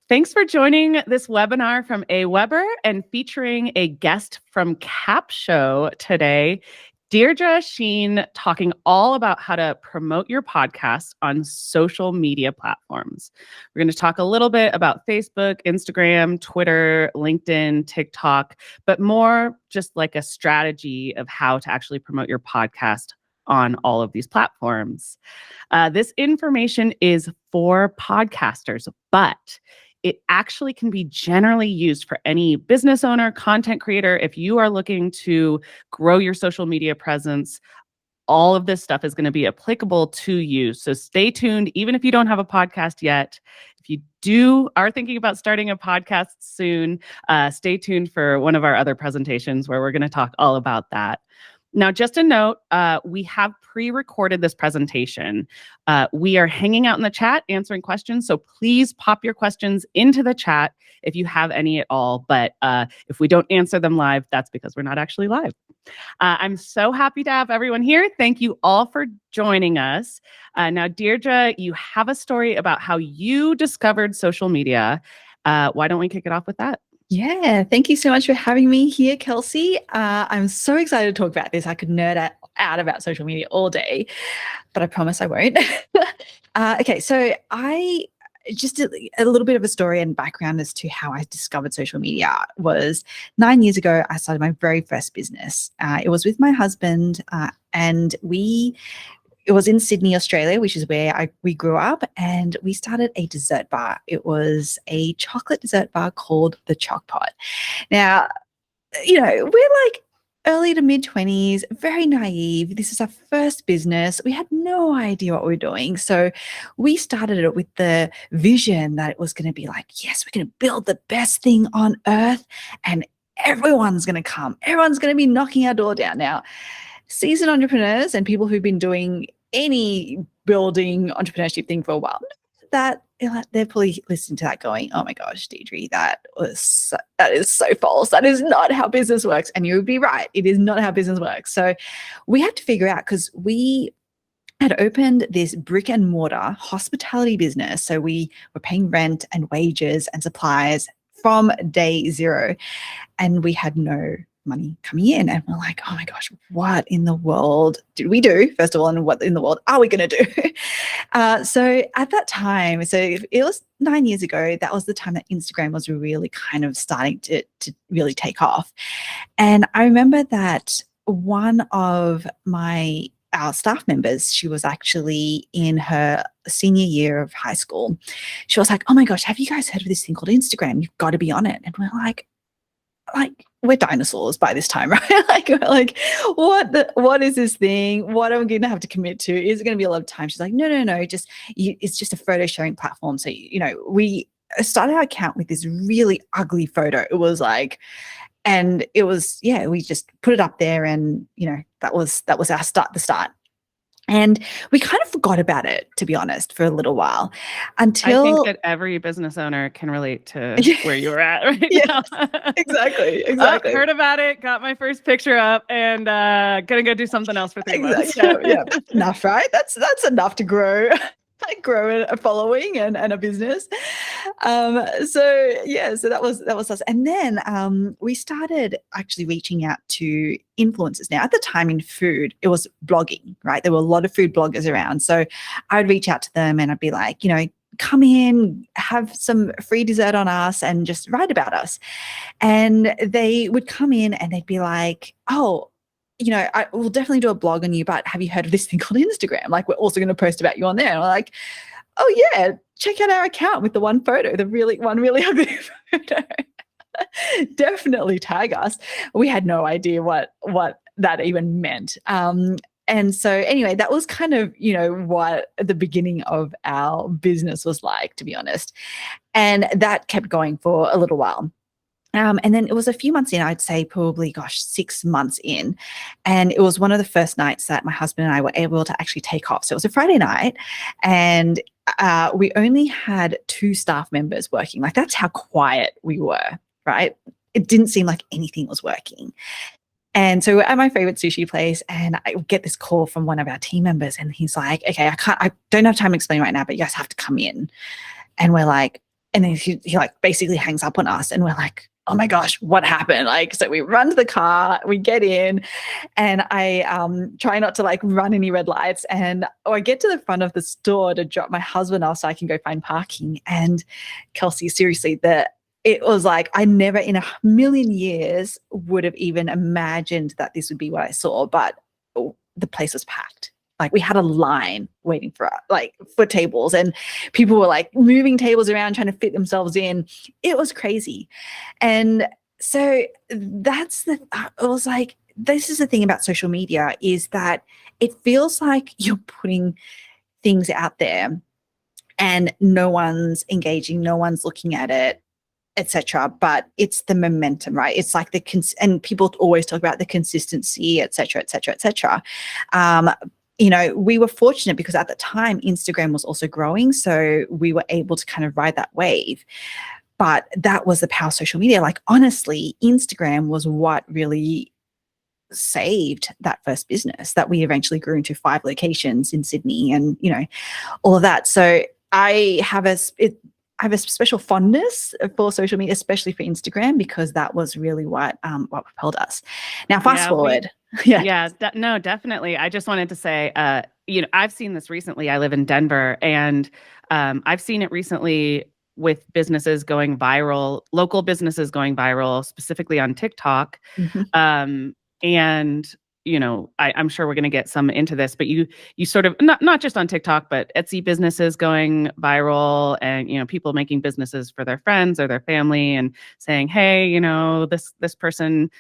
Thanks for joining this webinar from AWeber and featuring a guest from Capsho today, Deirdre Sheen, talking all about how to promote your podcast on social media platforms. We're going to talk a little bit about Facebook, Instagram, Twitter, LinkedIn, TikTok, but more just like a strategy of how to actually promote your podcast on all of these platforms. This information is for podcasters, but it actually can be generally used for any business owner, content creator. If you are looking to grow your social media presence, all of this stuff is going to be applicable to you. So stay tuned, even if you don't have a podcast yet. If you are thinking about starting a podcast soon, stay tuned for one of our other presentations where we're going to talk all about that. Now, just a note, we have pre-recorded this presentation. We are hanging out in the chat answering questions, so please pop your questions into the chat if you have any at all. But if we don't answer them live, that's because we're not actually live. I'm so happy to have everyone here. Thank you all for joining us. Now, Deirdre, you have a story about how you discovered social media. Why don't we kick it off with that? Yeah, thank you so much for having me here, Kelsey. I'm so excited to talk about this. I could nerd out about social media all day, but I promise I won't. Okay, so just a little bit of a story and background as to how I discovered social media was 9 years ago. I started my very first business. It was with my husband, and it was in Sydney, Australia, which is where we grew up, and we started a dessert bar. It was a chocolate dessert bar called The Choc Pot. Now, we're like early to mid-20s, very naive. This is our first business. We had no idea what we were doing. So we started it with the vision that it was going to be like, yes, we're going to build the best thing on earth, and everyone's going to come. Everyone's going to be knocking our door down. Now, seasoned entrepreneurs and people who've been doing any building entrepreneurship thing for a while, that they're probably listening to that going, oh my gosh, Deirdre, that is so false. That is not how business works. And you would be right. It is not how business works. So we had to figure out, because we had opened this brick and mortar hospitality business. So we were paying rent and wages and supplies from day zero, and we had no money coming in, and we're like, oh my gosh, what in the world did we do, first of all, and what in the world are we going to do? So at that time, so it was 9 years ago, that was the time that Instagram was really kind of starting to really take off. And I remember that one of our staff members, she was actually in her senior year of high school. She was like, oh my gosh, have you guys heard of this thing called Instagram? You've got to be on it. And we're like we're dinosaurs by this time, right? like what is this thing? What am I going to have to commit to? Is it going to be a lot of time? She's like, no, it's just a photo sharing platform. So, we started our account with this really ugly photo. It was like, and it was, we just put it up there, and, that was our the start. And we kind of forgot about it, to be honest, for a little while, until I think that every business owner can relate to where you're at right now. Exactly. Heard about it, got my first picture up, and gonna go do something else for 3 months. Yeah, that's enough, right? That's enough to grow a following and a business. So that was us. And then we started actually reaching out to influencers. Now, at the time in food, it was blogging, right? There were a lot of food bloggers around. So I would reach out to them and I'd be like, come in, have some free dessert on us, and just write about us. And they would come in and they'd be like, oh, I will definitely do a blog on you, but have you heard of this thing called Instagram? Like, we're also going to post about you on there. And we're like, oh yeah, check out our account with the one photo, one really ugly photo. Definitely tag us. We had no idea what that even meant. And so anyway, that was kind of, what the beginning of our business was like, to be honest. And that kept going for a little while. And then it was a few months in, I'd say probably, 6 months in. And it was one of the first nights that my husband and I were able to actually take off. So it was a Friday night, and we only had 2 staff members working. Like, that's how quiet we were, right? It didn't seem like anything was working. And so we're at my favorite sushi place, and I get this call from one of our team members, and he's like, okay, I don't have time to explain right now, but you guys have to come in. And we're like, And then he like basically hangs up on us, and we're like, oh my gosh, what happened? Like, so we run to the car, we get in, and I try not to like run any red lights. And I get to the front of the store to drop my husband off so I can go find parking. And Kelsey, seriously, it was like I never in a million years would have even imagined that this would be what I saw. But the place was packed. Like we had a line waiting for tables, and people were like moving tables around trying to fit themselves in. It was crazy. And so it was like, this is the thing about social media, is that it feels like you're putting things out there and no one's engaging, no one's looking at it, etc. But it's the momentum, right? It's like and people always talk about the consistency, etc., etc., etc. We were fortunate because at the time Instagram was also growing, so we were able to kind of ride that wave. But that was the power of social media. Like honestly, Instagram was what really saved that first business that we eventually grew into 5 locations in Sydney, and all of that. So I have a special fondness for social media, especially for Instagram, because that was really what propelled us. Now, fast forward. No, definitely. I just wanted to say, I've seen this recently. I live in Denver, and I've seen it recently with businesses going viral, local businesses going viral, specifically on TikTok. Mm-hmm. And I'm sure we're going to get some into this, but you sort of not just on TikTok, but Etsy businesses going viral, and people making businesses for their friends or their family and saying, hey, this person,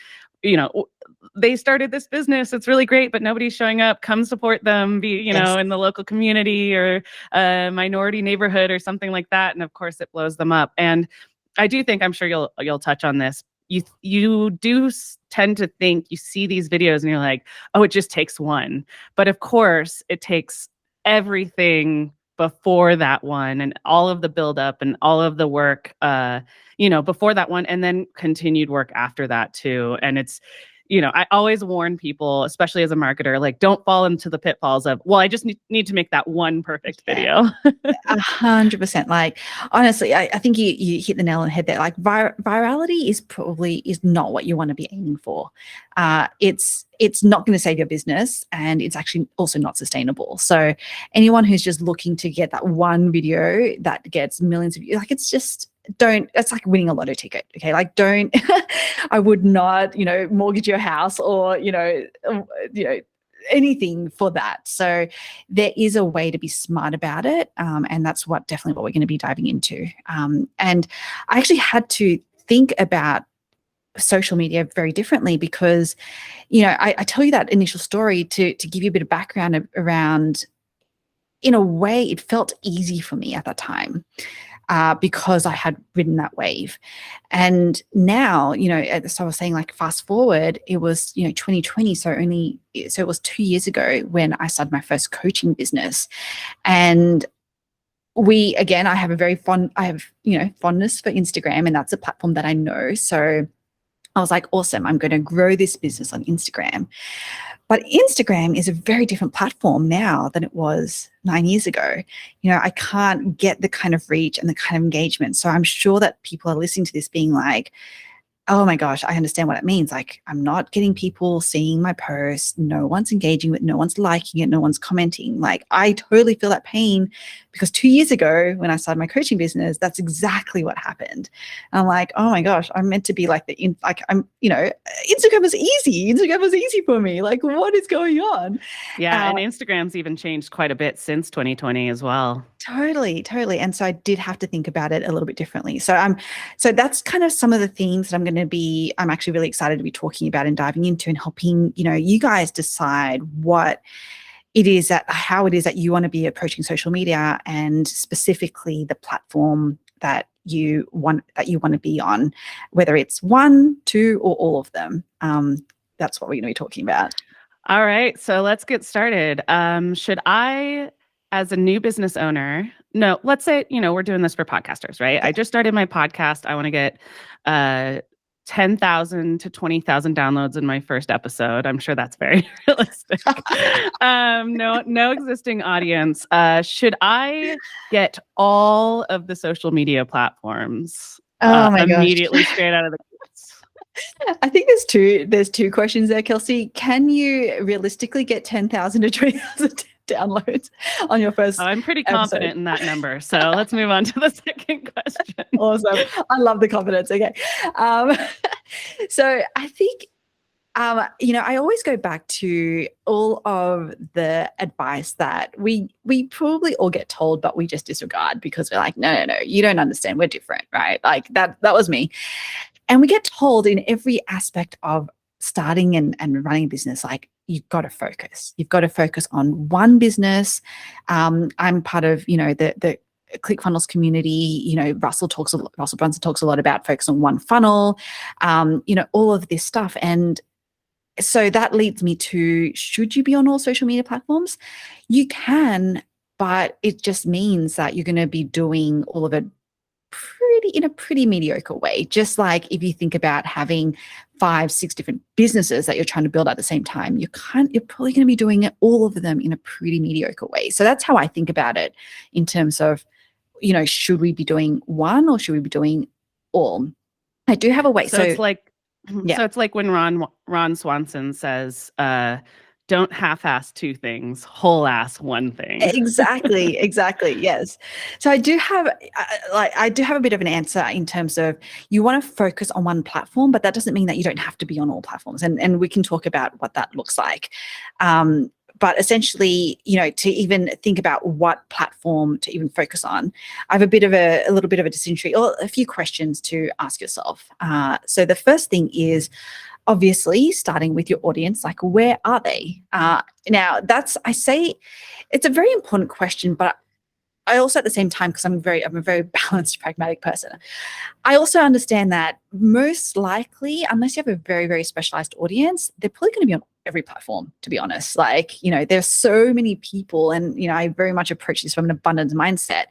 they started this business. It's really great, but nobody's showing up. Come support them, in the local community or a minority neighborhood or something like that. And of course it blows them up. And I do think, I'm sure you'll touch on this. You do tend to think, you see these videos and you're like, oh, it just takes one. But of course it takes everything before that one, and all of the buildup and all of the work, before that one, and then continued work after that too. And it's, I always warn people, especially as a marketer, like, don't fall into the pitfalls of, well, I just need to make that one perfect video. 100%. Like, honestly, I think you hit the nail on the head there. Like, virality is not what you want to be aiming for. It's not going to save your business, and it's actually also not sustainable. So anyone who's just looking to get that one video that gets millions of views, like, it's like winning a lotto ticket. Okay. Like, I would not, mortgage your house or, anything for that. So there is a way to be smart about it. And that's definitely what we're going to be diving into. And I actually had to think about social media very differently because, I tell you that initial story to give you a bit of background around, in a way, it felt easy for me at that time. Because I had ridden that wave. And now, so I was saying, like, fast forward, it was, 2020. So it was 2 years ago when I started my first coaching business. And I have fondness for Instagram, and that's a platform that I know. So I was like, awesome, I'm going to grow this business on Instagram. But Instagram is a very different platform now than it was 9 years ago. I can't get the kind of reach and the kind of engagement. So I'm sure that people are listening to this being like, oh my gosh, I understand what it means. Like, I'm not getting people seeing my posts. No one's engaging with it. No one's liking it. No one's commenting. Like, I totally feel that pain because 2 years ago when I started my coaching business, that's exactly what happened. And I'm like, oh my gosh, I'm meant to be like Instagram was easy. Instagram was easy for me. Like, what is going on? Yeah. And Instagram's even changed quite a bit since 2020 as well. Totally. And so I did have to think about it a little bit differently. So that's kind of some of the themes that I'm actually really excited to be talking about and diving into and helping, you guys decide how it is that you want to be approaching social media, and specifically the platform that you want to be on, whether it's 1, 2, or all of them. That's what we're going to be talking about. All right. So let's get started. Should I, as a new business owner, let's say, we're doing this for podcasters, right? I just started my podcast. I want to get 10,000 to 20,000 downloads in my first episode. I'm sure that's very realistic. No existing audience. Should I get all of the social media platforms Oh my gosh. immediately straight out of the gates? I think there's two questions there, Kelsey. Can you realistically get 10,000 to 20,000 downloads on your first I'm pretty episode? confident in that number. So let's move on to the second question. Awesome. I love the confidence. Okay. So I think, I always go back to all of the advice that we probably all get told, but we just disregard because we're like, no, you don't understand. We're different, right? Like that was me. And we get told in every aspect of starting and running a business, like you've got to focus. You've got to focus on one business. I'm part of, the ClickFunnels community. Russell Brunson talks a lot about focus on one funnel, all of this stuff. And so that leads me to, should you be on all social media platforms? You can, but it just means that you're going to be doing all of it in a pretty mediocre way. Just like if you think about having 5-6 different businesses that you're trying to build at the same time, you're probably going to be doing all of them in a pretty mediocre way. So that's how I think about it in terms of, should we be doing one or should we be doing all? I do have a way. So it's like, so it's like when Ron Swanson says, don't half-ass two things, whole-ass one thing. Exactly. Yes. So I do have a bit of an answer in terms of you want to focus on one platform, but that doesn't mean that you don't have to be on all platforms. And we can talk about what that looks like. But essentially, to even think about what platform to even focus on, I have a little bit of a dysentery or a few questions to ask yourself. So the first thing is, obviously, starting with your audience, like where are they? Now, I say it's a very important question, but I also at the same time, because I'm a very balanced, pragmatic person, I also understand that most likely, unless you have a very, very specialized audience, they're probably going to be on every platform, to be honest. Like, there's so many people, and, I very much approach this from an abundance mindset.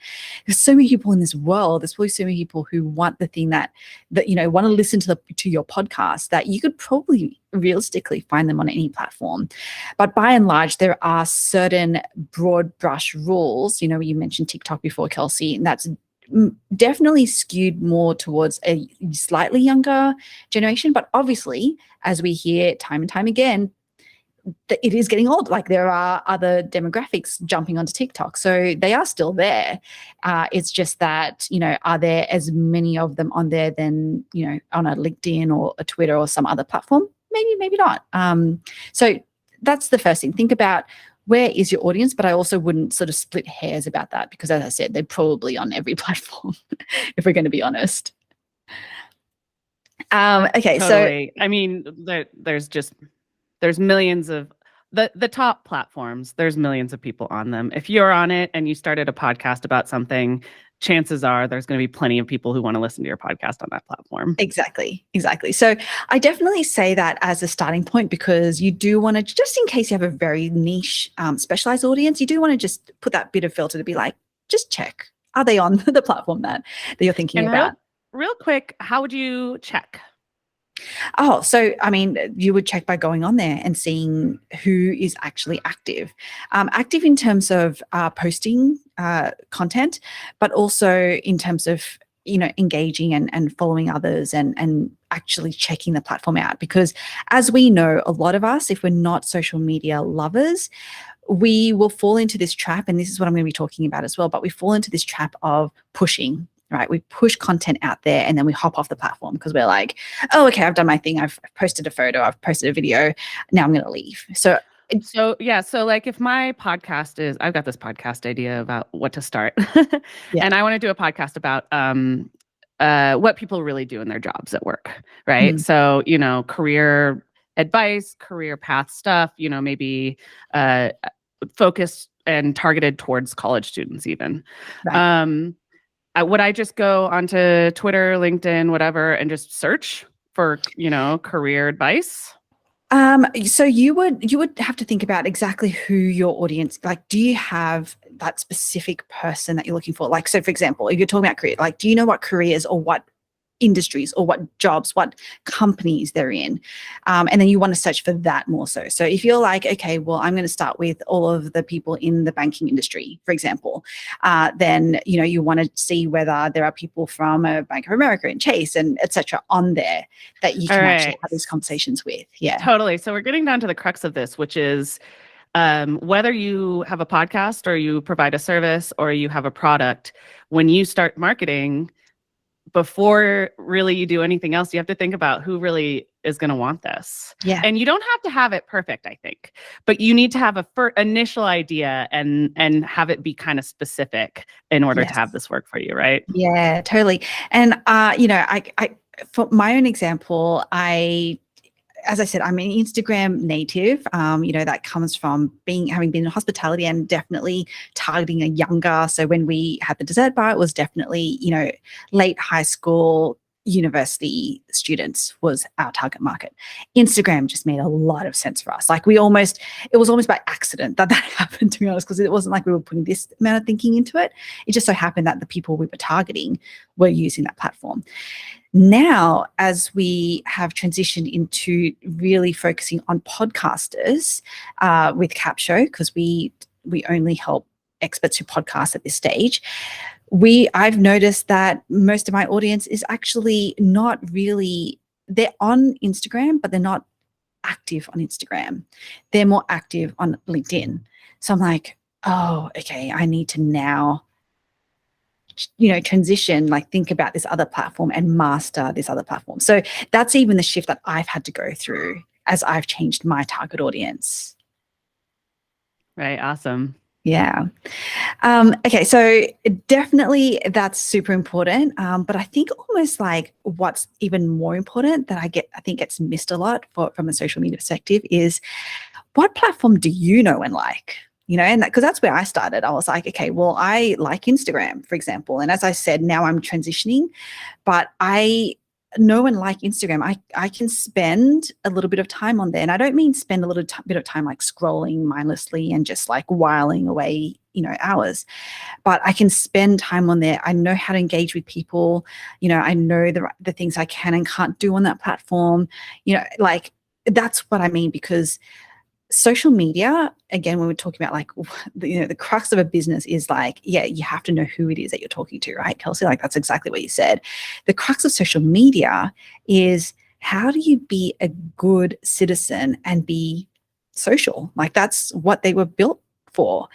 There's so many people in this world. There's probably so many people who want the thing that want to listen to your podcast, that you could probably realistically find them on any platform. But by and large, there are certain broad brush rules. You mentioned TikTok before, Kelsey, and that's definitely skewed more towards a slightly younger generation. But obviously, as we hear time and time again, it is getting old. Like there are other demographics jumping onto TikTok. So they are still there. It's just that, are there as many of them on there than, on a LinkedIn or a Twitter or some other platform? Maybe not. So that's the first thing. Think about where is your audience, but I also wouldn't sort of split hairs about that because, as I said, they're probably on every platform, if we're going to be honest. Okay, totally. So I mean, there's millions of the top platforms. There's millions of people on them. If you're on it and you started a podcast about something, chances are there's going to be plenty of people who want to listen to your podcast on that platform. Exactly. So I definitely say that as a starting point, because you do want to, just in case you have a very niche, specialized audience, you do want to just put that bit of filter to be like, just check, are they on the platform that you're thinking about? Real quick, how would you check? Oh, so I mean, you would check by going on there and seeing who is actually active. Active in terms of posting content, but also in terms of, engaging and following others and actually checking the platform out. Because as we know, a lot of us, if we're not social media lovers, we will fall into this trap, and this is what I'm going to be talking about as well, but we fall into this trap of pushing. Right, we push content out there and then we hop off the platform because we're like, oh, okay, I've done my thing. I've posted a photo, I've posted a video. Now I'm going to leave. So like if my podcast is, I've got this podcast idea about what to start, Yeah. and I want to do a podcast about what people really do in their jobs at work, right? Mhm. So career advice, career path stuff. Maybe focused and targeted towards college students, even. Right. Would I just go onto Twitter, LinkedIn, whatever, and just search for, career advice? So you would have to think about exactly who your audience, like, do you have that specific person that you're looking for? Like, so for example, if you're talking about career, like, do you know what careers or what industries or what jobs, what companies they're in. And then you want to search for that more so. So if you're like, okay, well, I'm going to start with all of the people in the banking industry, for example, then, you want to see whether there are people from Bank of America and Chase and et cetera on there that you can actually have these conversations with. Yeah. Totally. So we're getting down to the crux of this, which is whether you have a podcast or you provide a service or you have a product, when you start marketing, before really you do anything else, you have to think about who really is going to want this. Yeah. And you don't have to have it perfect, I think, but you need to have a initial idea and have it be kind of specific in order to have this work for you, right? Yeah, totally. And I for my own example, as I said, I'm an Instagram native. That comes from having been in hospitality and definitely targeting a younger. So when we had the dessert bar, it was definitely, late high school, university students was our target market. Instagram just made a lot of sense for us. Like it was almost by accident that happened, to be honest, because it wasn't like we were putting this amount of thinking into it. It just so happened that the people we were targeting were using that platform. Now, as we have transitioned into really focusing on podcasters with Capsho, because we only help experts who podcast at this stage, I've noticed that most of my audience is actually not really, they're on Instagram, but they're not active on Instagram. They're more active on LinkedIn. So I'm like, oh, okay, I need to now transition, like think about this other platform and master this other platform. So that's even the shift that I've had to go through as I've changed my target audience. Right. Awesome. Yeah. Okay. So definitely that's super important. But I think almost like what's even more important that I think gets missed a lot from a social media perspective is, what platform do you know and like? And because that's where I started. I was like, okay, well, I like Instagram, for example. And as I said, now I'm transitioning, but I know and like Instagram. I can spend a little bit of time on there. And I don't mean spend a little bit of time like scrolling mindlessly and just like whiling away, hours, but I can spend time on there. I know how to engage with people. I know the things I can and can't do on that platform. Like that's what I mean, because social media, again, when we're talking about like, the crux of a business is like, yeah, you have to know who it is that you're talking to, right, Kelsey? Like that's exactly what you said. The crux of social media is, how do you be a good citizen and be social? Like that's what they were built for.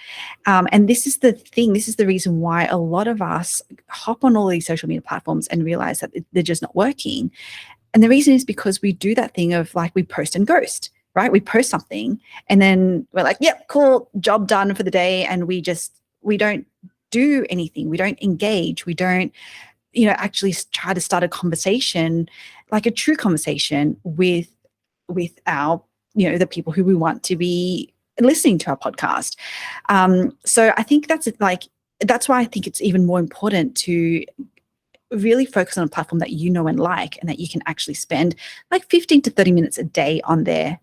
And this is the thing, this is the reason why a lot of us hop on all these social media platforms and realize that they're just not working. And the reason is because we do that thing of like, we post and ghost. Right? We post something and then we're like, yep, cool, job done for the day. And we don't do anything. We don't engage. We don't, actually try to start a conversation, like a true conversation with our, the people who we want to be listening to our podcast. So I think that's why I think it's even more important to really focus on a platform that you know and like, and that you can actually spend like 15 to 30 minutes a day on there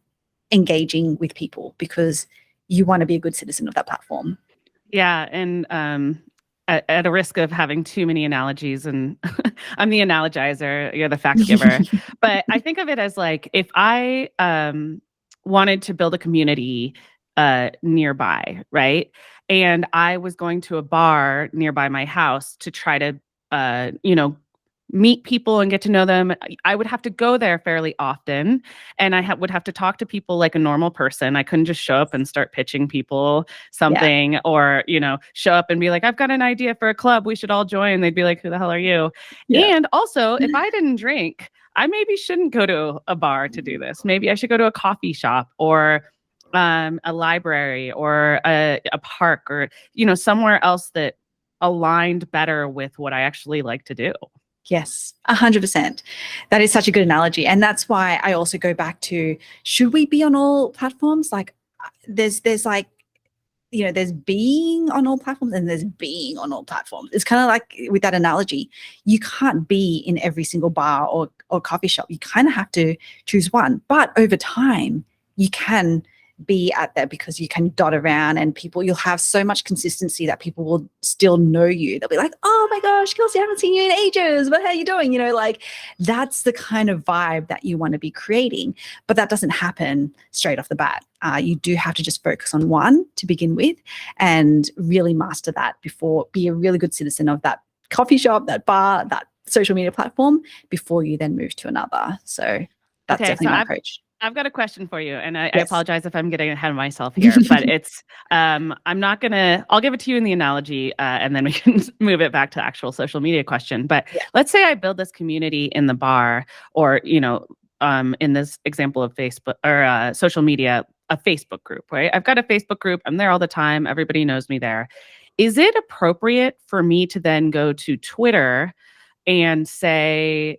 engaging with people, because you want to be a good citizen of that platform. Yeah. And at a risk of having too many analogies, and I'm the analogizer, you're the fact giver, but I think of it as like, if I wanted to build a community nearby, right? And I was going to a bar nearby my house to try to, meet people and get to know them, I would have to go there fairly often. And I would have to talk to people like a normal person. I couldn't just show up and start pitching people something, or, show up and be like, I've got an idea for a club, we should all join. They'd be like, who the hell are you? Yeah. And also, if I didn't drink, I maybe shouldn't go to a bar to do this. Maybe I should go to a coffee shop or a library or a park, or, somewhere else that aligned better with what I actually like to do. Yes, 100%. That is such a good analogy. And that's why I also go back to, should we be on all platforms? Like there's like, there's being on all platforms and there's being on all platforms. It's kind of like with that analogy, you can't be in every single bar or coffee shop. You kind of have to choose one. But over time, you can be at there because you can dot around and you'll have so much consistency that people will still know you. They'll be like, oh my gosh, Kelsey, I haven't seen you in ages, but how are you doing? Like that's the kind of vibe that you want to be creating, but that doesn't happen straight off the bat. You do have to just focus on one to begin with and really master that be a really good citizen of that coffee shop, that bar, that social media platform before you then move to another. So that's definitely my approach. I've got a question for you, and I Yes. apologize if I'm getting ahead of myself here, but it's, I'll give it to you in the analogy, and then we can move it back to actual social media question. But let's say I build this community in the bar, or, in this example of Facebook or social media, a Facebook group, right? I've got a Facebook group. I'm there all the time. Everybody knows me there. Is it appropriate for me to then go to Twitter and say,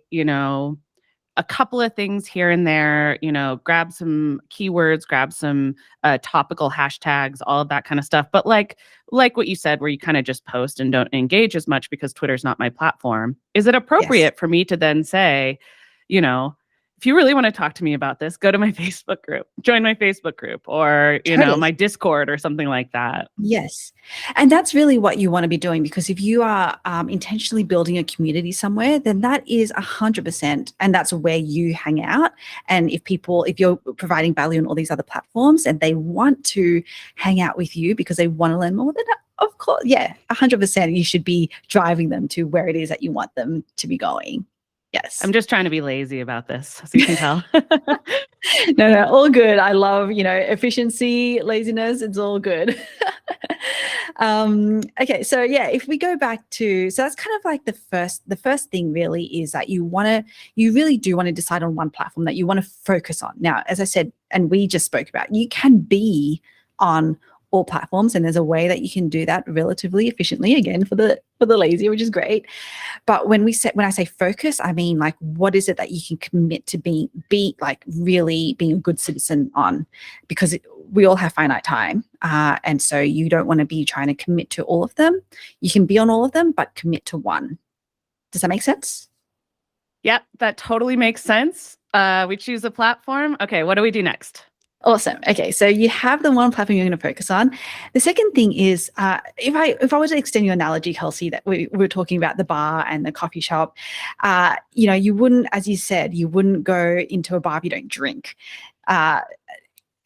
a couple of things here and there, grab some keywords, grab some topical hashtags, all of that kind of stuff. But like what you said, where you kind of just post and don't engage as much because Twitter's not my platform. Is it appropriate for me to then say, if you really want to talk to me about this, go to my Facebook group, join my Facebook group, or, my Discord or something like that? Yes. And that's really what you want to be doing, because if you are intentionally building a community somewhere, then that is 100%. And that's where you hang out. And if you're providing value on all these other platforms and they want to hang out with you because they want to learn more, then of course, 100%, you should be driving them to where it is that you want them to be going. Yes. I'm just trying to be lazy about this, so you can tell. No, all good. I love, efficiency, laziness, it's all good. Okay. So if we go back so that's kind of like the first thing really is that you really do want to decide on one platform that you want to focus on. Now, as I said, and we just spoke about, you can be on all platforms, and there's a way that you can do that relatively efficiently, again, for the lazy, which is great. But when I say focus, I mean, like, what is it that you can commit to be like really being a good citizen on? Because we all have finite time, and so you don't want to be trying to commit to all of them. You can be on all of them, but commit to one. Does that make sense? Yep, that totally makes sense. We choose a platform. Okay, what do we do next? Awesome. Okay, so you have the one platform you're going to focus on. The second thing is, if I were to extend your analogy, Kelsey, that we were talking about the bar and the coffee shop, you wouldn't, as you said, you wouldn't go into a bar if you don't drink.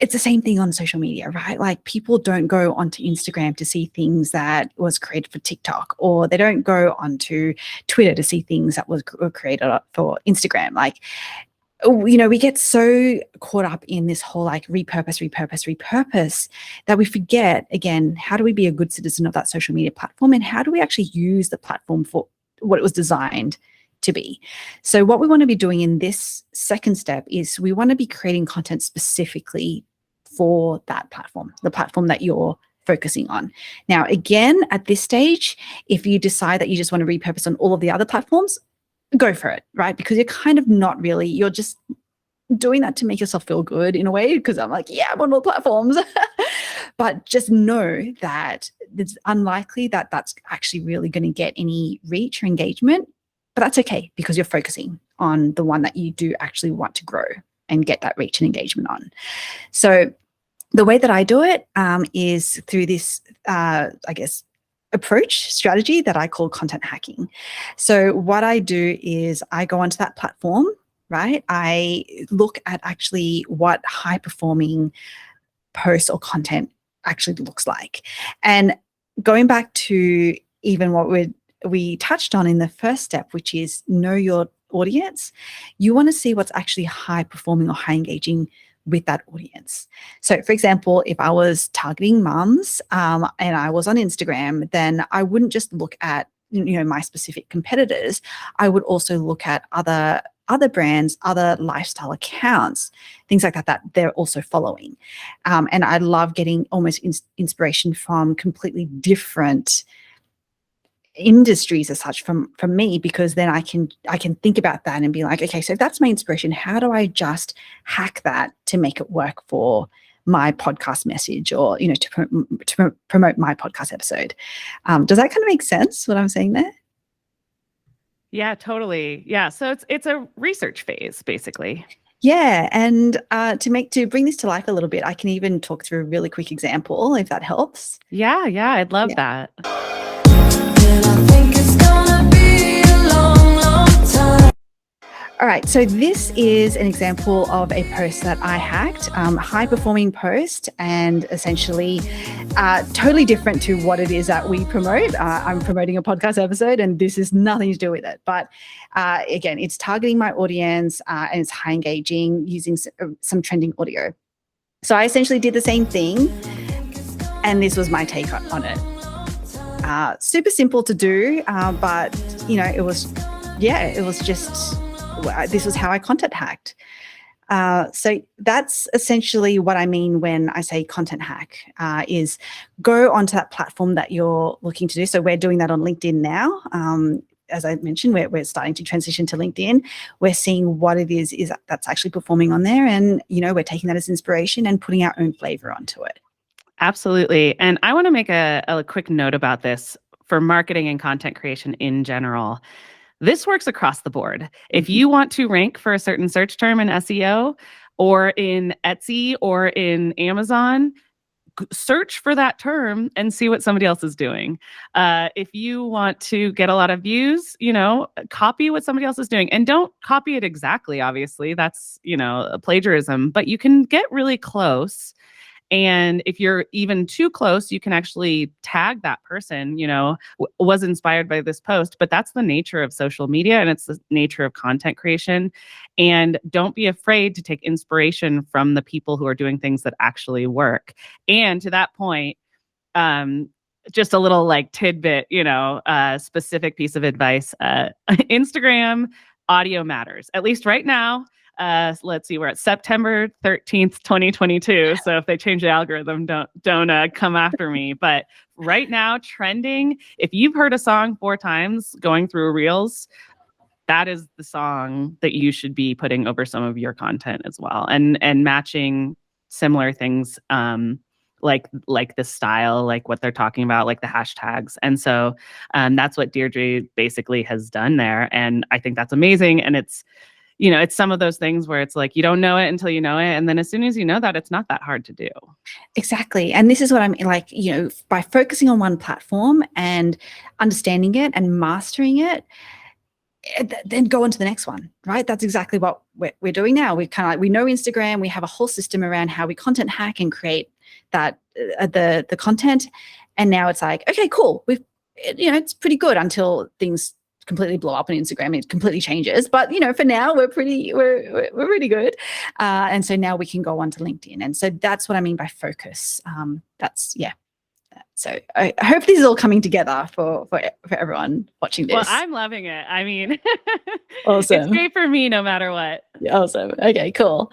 It's the same thing on social media, right? Like, people don't go onto Instagram to see things that was created for TikTok, or they don't go onto Twitter to see things that were created for Instagram. Like, we get so caught up in this whole like repurpose that we forget, again, how do we be a good citizen of that social media platform, and how do we actually use the platform for what it was designed to be? So what we want to be doing in this second step is we want to be creating content specifically for that platform, the platform that you're focusing on. Now, again, at this stage, if you decide that you just want to repurpose on all of the other platforms, go for it, right? Because you're kind of not really, you're just doing that to make yourself feel good in a way, because I'm like, I'm on all platforms. But just know that it's unlikely that that's actually really going to get any reach or engagement. But that's okay, because you're focusing on the one that you do actually want to grow and get that reach and engagement on. So the way that I do it is through this, strategy that I call content hacking. So what I do is I go onto that platform, right? I look at actually what high performing posts or content actually looks like. And going back to even what we touched on in the first step, which is know your audience, you want to see what's actually high performing or high engaging with that audience. So for example, if I was targeting mums and I was on Instagram, then I wouldn't just look at my specific competitors. I would also look at other brands, other lifestyle accounts, things like that they're also following. And I love getting almost inspiration from completely different industries as such from me, because then I can think about that and be like, okay, so if that's my inspiration, how do I just hack that to make it work for my podcast message, or to promote my podcast episode? Does that kind of make sense, what I'm saying there? Yeah, totally. Yeah, so it's a research phase, basically. Yeah, and to bring this to life a little bit, I can even talk through a really quick example if that helps. Yeah, I'd love Yeah. that. And I think it's gonna be a long, long time. All right, so this is an example of a post that I hacked, high performing post, and essentially totally different to what it is that we promote. I'm promoting a podcast episode, and this is nothing to do with it. But again, it's targeting my audience and it's high engaging using some trending audio. So I essentially did the same thing, and this was my take on it. Super simple to do, but it was just. This was how I content hacked. So that's essentially what I mean when I say content hack, is go onto that platform that you're looking to do. So we're doing that on LinkedIn now. As I mentioned, we're starting to transition to LinkedIn. We're seeing what it is that's actually performing on there. And, we're taking that as inspiration and putting our own flavor onto it. Absolutely. And I want to make a quick note about this for marketing and content creation in general. This works across the board. If you want to rank for a certain search term in SEO or in Etsy or in Amazon, search for that term and see what somebody else is doing. If you want to get a lot of views, copy what somebody else is doing, and don't copy it exactly. Obviously, that's, a plagiarism, but you can get really close. And if you're even too close, you can actually tag that person, was inspired by this post. But that's the nature of social media, and it's the nature of content creation. And don't be afraid to take inspiration from the people who are doing things that actually work. And to that point, just a little tidbit, specific piece of advice. Instagram audio matters, at least right now. Let's see, we're at September 13th, 2022. So if they change the algorithm, don't come after me. But right now, trending, if you've heard a song 4 times going through Reels, that is the song that you should be putting over some of your content as well. And matching similar things, like the style, like what they're talking about, like the hashtags. And so that's what Deirdre basically has done there. And I think that's amazing. And it's some of those things where it's like, you don't know it until you know it. And then as soon as you know that, it's not that hard to do. Exactly. And this is what I'm like, by focusing on one platform and understanding it and mastering it, then go on to the next one, right? That's exactly what we're doing now. We know Instagram, we have a whole system around how we content hack and create that, the content. And now it's like, okay, cool. It's pretty good until things completely blow up on Instagram. It completely changes, but for now we're pretty good. And so now we can go on to LinkedIn. And so that's what I mean by focus. So I hope this is all coming together for everyone watching this. Well, I'm loving it. I mean, awesome. It's great for me no matter what. Awesome. Okay, cool.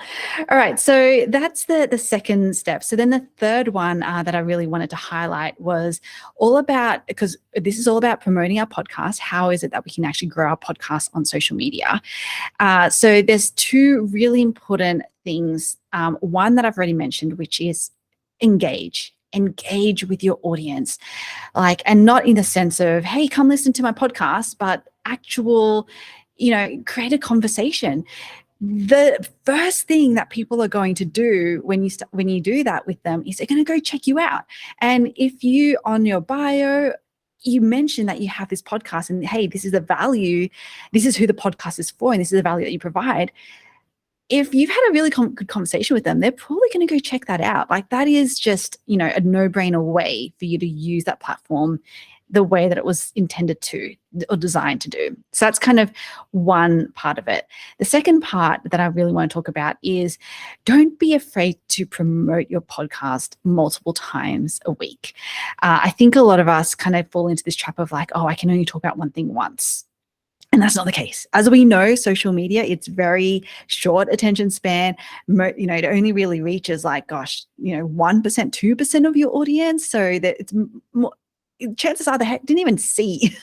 All right. So that's the second step. So then the third one that I really wanted to highlight was all about, because this is all about promoting our podcast. How is it that we can actually grow our podcast on social media? So there's 2 really important things. One that I've already mentioned, which is engage with your audience, and not in the sense of, hey, come listen to my podcast, but actual, create a conversation. The first thing that people are going to do when you do that with them is they're going to go check you out. And if you, on your bio, you mention that you have this podcast and, hey, this is the value, this is who the podcast is for, and this is the value that you provide. If you've had a really good conversation with them, they're probably going to go check that out. That is just, a no-brainer way for you to use that platform the way that it was intended to or designed to do. So that's kind of one part of it. The second part that I really want to talk about is don't be afraid to promote your podcast multiple times a week. I think a lot of us kind of fall into this trap of I can only talk about one thing once. And that's not the case. As we know, social media, it's very short attention span. It only really reaches 1%, 2% of your audience. So that it's more, chances are they didn't even see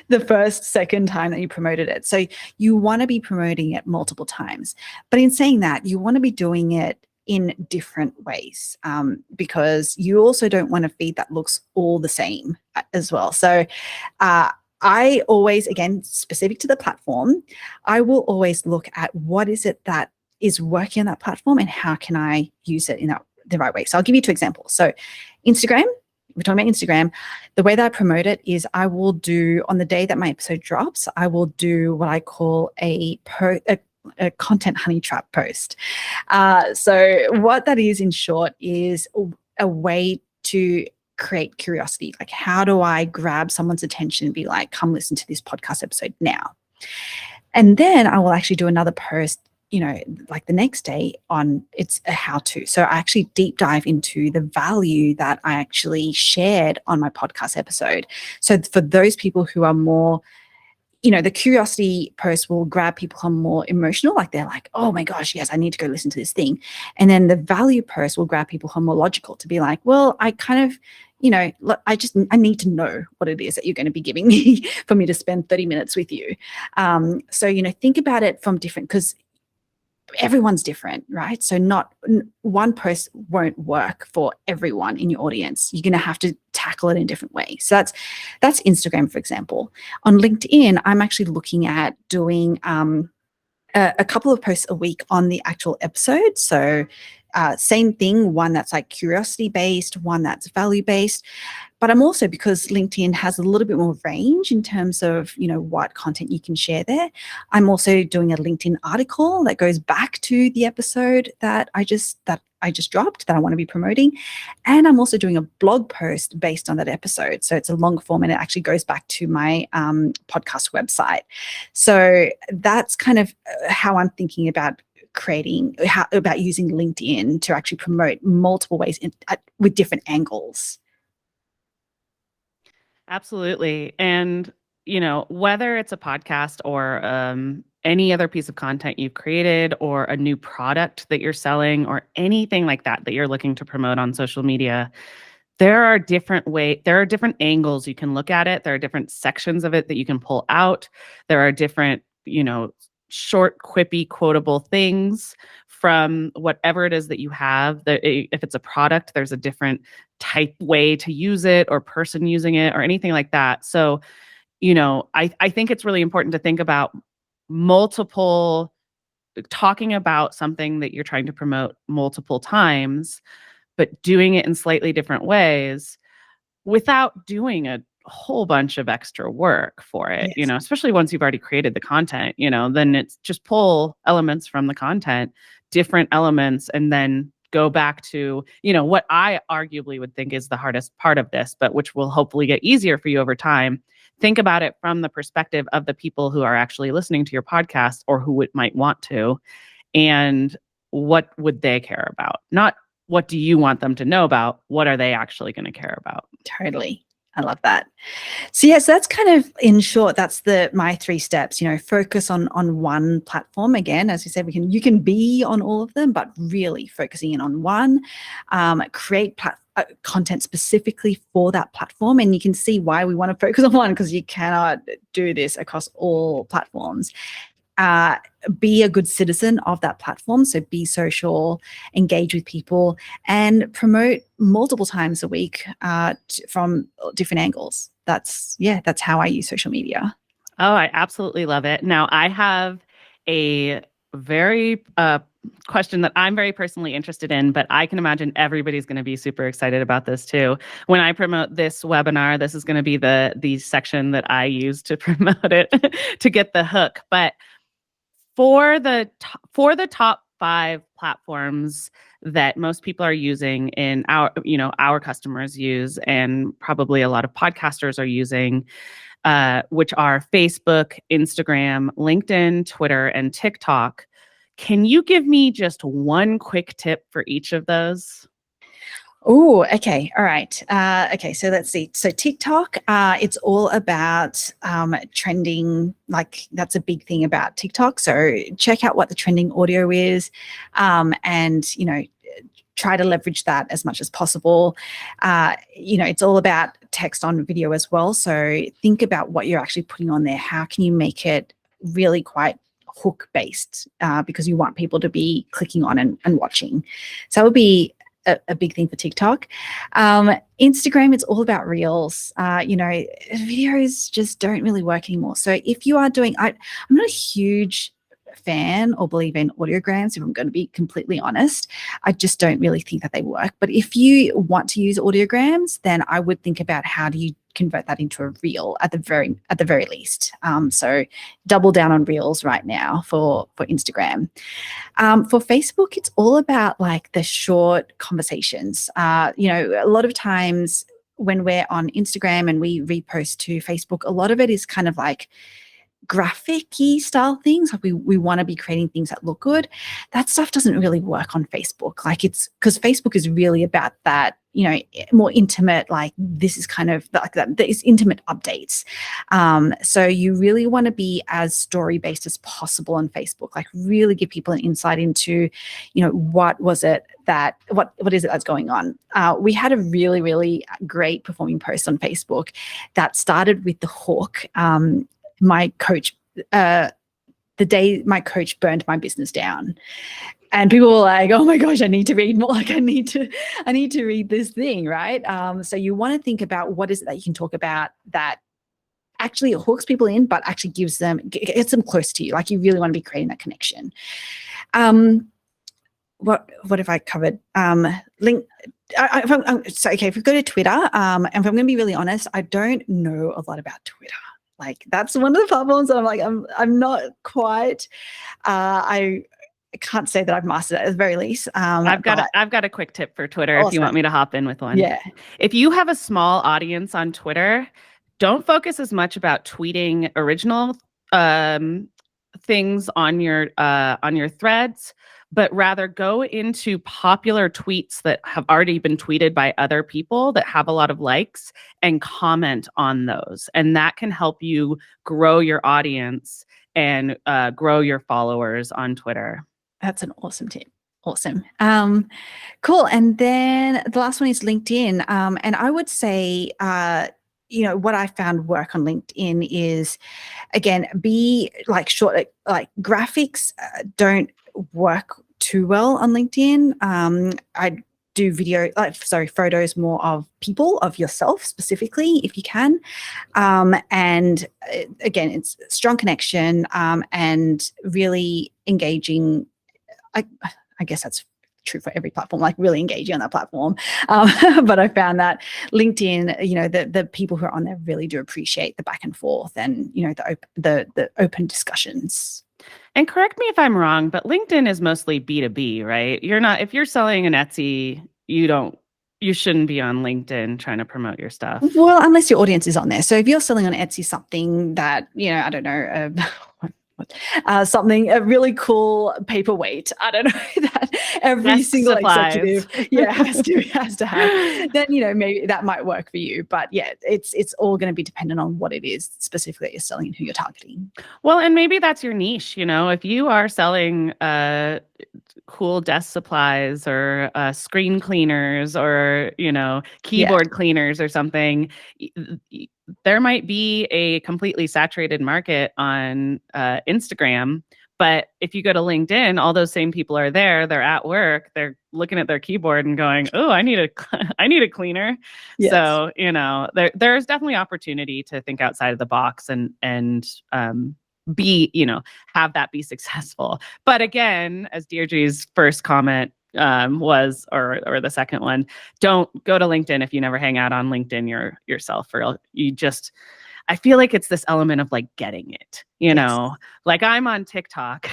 the first, second time that you promoted it. So you want to be promoting it multiple times. But in saying that, you want to be doing it in different ways, because you also don't want a feed that looks all the same as well. So I always, again, specific to the platform, I will always look at what is it that is working on that platform and how can I use it in the right way. So I'll give you 2 examples. So Instagram, we're talking about Instagram. The way that I promote it is I will do, on the day that my episode drops, I will do what I call a content honey trap post. So what that is in short is a way to create curiosity. Like, how do I grab someone's attention and be like, come listen to this podcast episode now? And then I will actually do another post, like the next day on, it's a how to. So I actually deep dive into the value that I actually shared on my podcast episode. So for those people who are more, the curiosity post will grab people who are more emotional, like they're like, oh my gosh, yes, I need to go listen to this thing. And then the value post will grab people who are more logical to be like, well, I kind of, I need to know what it is that you're going to be giving me for me to spend 30 minutes with you. So, think about it from different, because everyone's different, right? So one post won't work for everyone in your audience. You're going to have to tackle it in a different way. So that's Instagram, for example. On LinkedIn, I'm actually looking at doing a couple of posts a week on the actual episode. So same thing, one that's like curiosity based, one that's value based. But I'm also, because LinkedIn has a little bit more range in terms of, what content you can share there, I'm also doing a LinkedIn article that goes back to the episode that I just dropped that I want to be promoting. And I'm also doing a blog post based on that episode. So it's a long form and it actually goes back to my podcast website. So that's kind of how I'm thinking about about using LinkedIn to actually promote multiple ways with different angles. Absolutely. And, whether it's a podcast or any other piece of content you've created or a new product that you're selling or anything like that you're looking to promote on social media, there are different angles you can look at it. There are different sections of it that you can pull out. There are different, short, quippy, quotable things from whatever it is that you have. If it's a product, there's a different type way to use it or person using it or anything like that. So, I think it's really important to think about talking about something that you're trying to promote multiple times, but doing it in slightly different ways without doing a whole bunch of extra work for it, Yes. Especially once you've already created the content, then it's just pull elements from the content, different elements, and then go back to, what I arguably would think is the hardest part of this, but which will hopefully get easier for you over time. Think about it from the perspective of the people who are actually listening to your podcast or who might want to, and what would they care about? Not what do you want them to know about? What are they actually going to care about? Totally. I love that. So yes, that's kind of, in short, that's my 3 steps. Focus on one platform. Again, as you said, you can be on all of them, but really focusing in on one. Create content specifically for that platform, and you can see why we want to focus on one, because you cannot do this across all platforms. Be a good citizen of that platform. So be social, engage with people, and promote multiple times a week from different angles. That's how I use social media. Oh, I absolutely love it. Now, I have a very question that I'm very personally interested in, but I can imagine everybody's going to be super excited about this too. When I promote this webinar, this is going to be the section that I use to promote it to get the hook. But for the top 5 platforms that most people are using in our customers use, and probably a lot of podcasters are using, which are Facebook, Instagram, LinkedIn, Twitter, and TikTok. Can you give me just one quick tip for each of those? Oh, okay. All right. Okay. So let's see. So TikTok, it's all about trending. Like, that's a big thing about TikTok. So check out what the trending audio is, and, try to leverage that as much as possible. It's all about text on video as well. So think about what you're actually putting on there. How can you make it really quite hook based, because you want people to be clicking on and watching. So that would be a big thing for TikTok. Instagram, it's all about reels. Videos just don't really work anymore. So if you are doing, I'm not a huge fan or believe in audiograms, if I'm going to be completely honest. I just don't really think that they work. But if you want to use audiograms, then I would think about how do you convert that into a reel at the very least. So double down on reels right now for Instagram. For Facebook, it's all about like the short conversations. A lot of times when we're on Instagram and we repost to Facebook, a lot of it is kind of like graphic-y style things. Like we want to be creating things that look good. That stuff doesn't really work on Facebook. Like it's because Facebook is really about that, more intimate, like this is kind of like that, these intimate updates. So you really want to be as story-based as possible on Facebook, like really give people an insight into, what is it that's going on. We had a really, really great performing post on Facebook that started with the hook. My coach, the day my coach burned my business down, and people were like, "Oh my gosh, I need to read more. Like, I need to read this thing, right?" So you want to think about what is it that you can talk about that actually hooks people in, but actually gets them close to you. Like, you really want to be creating that connection. What have I covered? If we go to Twitter, and if I'm going to be really honest, I don't know a lot about Twitter. Like, that's one of the platforms that I'm like, I'm not quite, I can't say that I've mastered it at the very least. I've got a quick tip for Twitter if you want me to hop in with one. Yeah. If you have a small audience on Twitter, don't focus as much about tweeting original things on your threads, but rather go into popular tweets that have already been tweeted by other people that have a lot of likes and comment on those. And that can help you grow your audience and grow your followers on Twitter. That's an awesome tip. Awesome. Cool. And then the last one is LinkedIn. And I would say, what I found work on LinkedIn is, again, be like short, like graphics don't work too well on LinkedIn. I do photos more of people, of yourself specifically, if you can. And again, it's strong connection and really engaging. I guess that's true for every platform, like really engaging on that platform. But I found that LinkedIn, the people who are on there really do appreciate the back and forth and, the open discussions. And correct me if I'm wrong, but LinkedIn is mostly B2B, right? If you're selling an Etsy, you shouldn't be on LinkedIn trying to promote your stuff. Well, unless your audience is on there. So if you're selling on Etsy something that, I don't know, something, a really cool paperweight, I don't know, that every single executive has to have, then maybe that might work for you. But yeah, it's all going to be dependent on what it is specifically that you're selling and who you're targeting. Well, and maybe that's your niche. If you are selling cool desk supplies or screen cleaners or keyboard cleaners or something, there might be a completely saturated market on Instagram, but if you go to LinkedIn, all those same people are there. They're at work. They're looking at their keyboard and going, "Oh, I need a cleaner." Yes. So there's definitely opportunity to think outside of the box and be have that be successful. But again, as Deirdre's first comment was, or the second one, don't go to LinkedIn if you never hang out on LinkedIn yourself, or I feel like it's this element of like getting it, like I'm on TikTok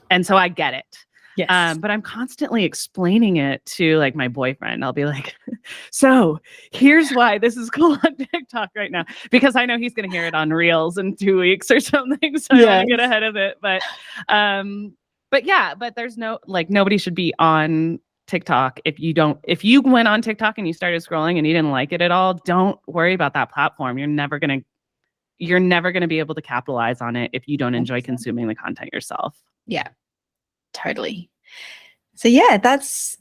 and so I get it. Yes. But I'm constantly explaining it to like my boyfriend. I'll be like, "So here's why this is cool on TikTok right now," because I know he's going to hear it on Reels in 2 weeks or something. So I want to get ahead of it. But there's nobody should be on TikTok. If you went on TikTok and you started scrolling and you didn't like it at all, don't worry about that platform. You're never going to be able to capitalize on it if you don't enjoy consuming the content yourself. Yeah, totally. So yeah, that's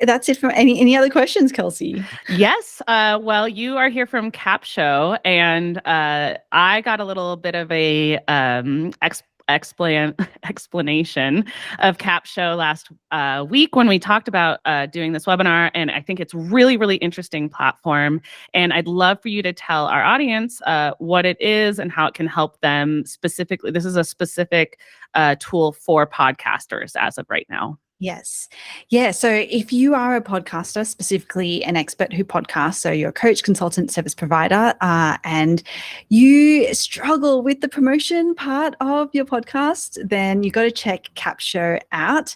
it from any other questions, Kelsey? Yes. Well, you are here from Cap Show, and I got a little bit of a explanation of Capsho last week when we talked about doing this webinar, and I think it's really, really interesting platform. And I'd love for you to tell our audience what it is and how it can help them specifically. This is a specific tool for podcasters as of right now. Yes. Yeah. So if you are a podcaster, specifically an expert who podcasts, so you're a coach, consultant, service provider, and you struggle with the promotion part of your podcast, then you've got to check Capsho out.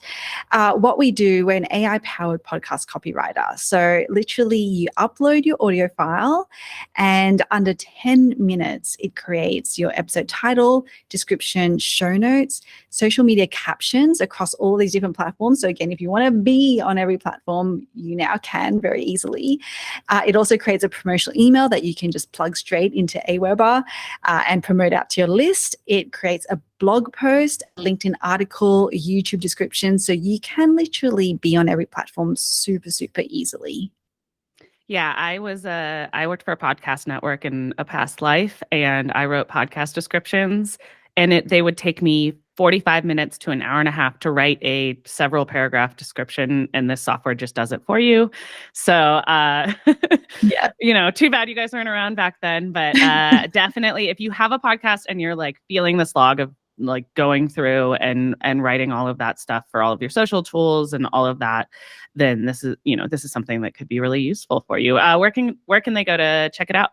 What we do, we're an AI-powered podcast copywriter. So literally you upload your audio file and under 10 minutes, it creates your episode title, description, show notes, social media captions across all these different platforms. So again, if you want to be on every platform, you now can very easily. It also creates a promotional email that you can just plug straight into Aweber and promote out to your list. It creates a blog post, LinkedIn article, YouTube description. So you can literally be on every platform super, super easily. Yeah, I worked for a podcast network in a past life, and I wrote podcast descriptions, and they would take me 45 minutes to an hour and a half to write a several paragraph description, and this software just does it for you. So, Yeah. Too bad you guys weren't around back then, but definitely if you have a podcast and you're like feeling the slog of like going through and writing all of that stuff for all of your social tools and all of that, then this is something that could be really useful for you. Where can they go to check it out?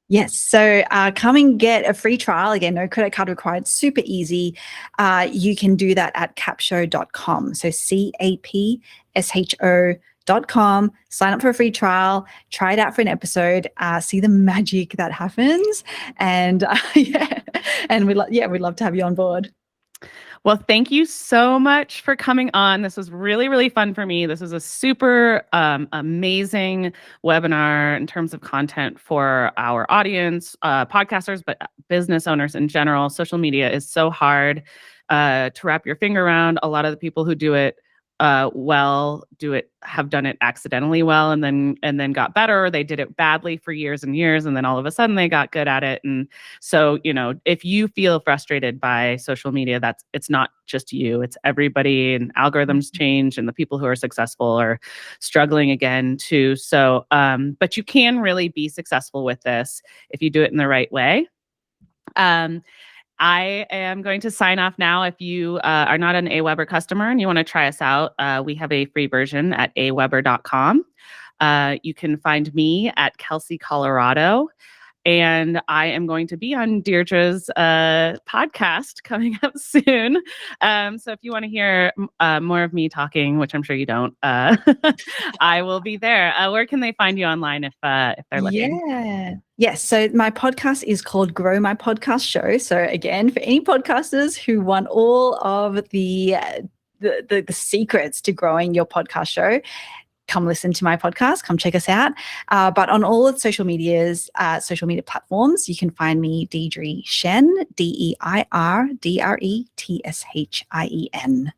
Yes. So come and get a free trial. Again, no credit card required, super easy. You can do that at capsho.com. So CAPSHO.com. Sign up for a free trial, try it out for an episode, see the magic that happens. And and we'd love to have you on board. Well, thank you so much for coming on. This was really, really fun for me. This was a super amazing webinar in terms of content for our audience, podcasters, but business owners in general. Social media is so hard to wrap your finger around. A lot of the people who do it have done it accidentally well and then got better. They did it badly for years and years, and then all of a sudden they got good at it. And so, if you feel frustrated by social media, it's not just you, it's everybody, and algorithms change and the people who are successful are struggling again too. So, but you can really be successful with this if you do it in the right way. I am going to sign off now. If you are not an Aweber customer and you want to try us out, we have a free version at aweber.com. You can find me at Kelsey Colorado, and I am going to be on Deirdre's podcast coming up soon. So if you want to hear more of me talking, which I'm sure you don't, I will be there. Where can they find you online if they're looking? Yeah. Yes. So my podcast is called Grow My Podcast Show. So again, for any podcasters who want all of the secrets to growing your podcast show, come listen to my podcast, come check us out. But on all of social media platforms, you can find me Deirdre Tshien, DeIrdretshien.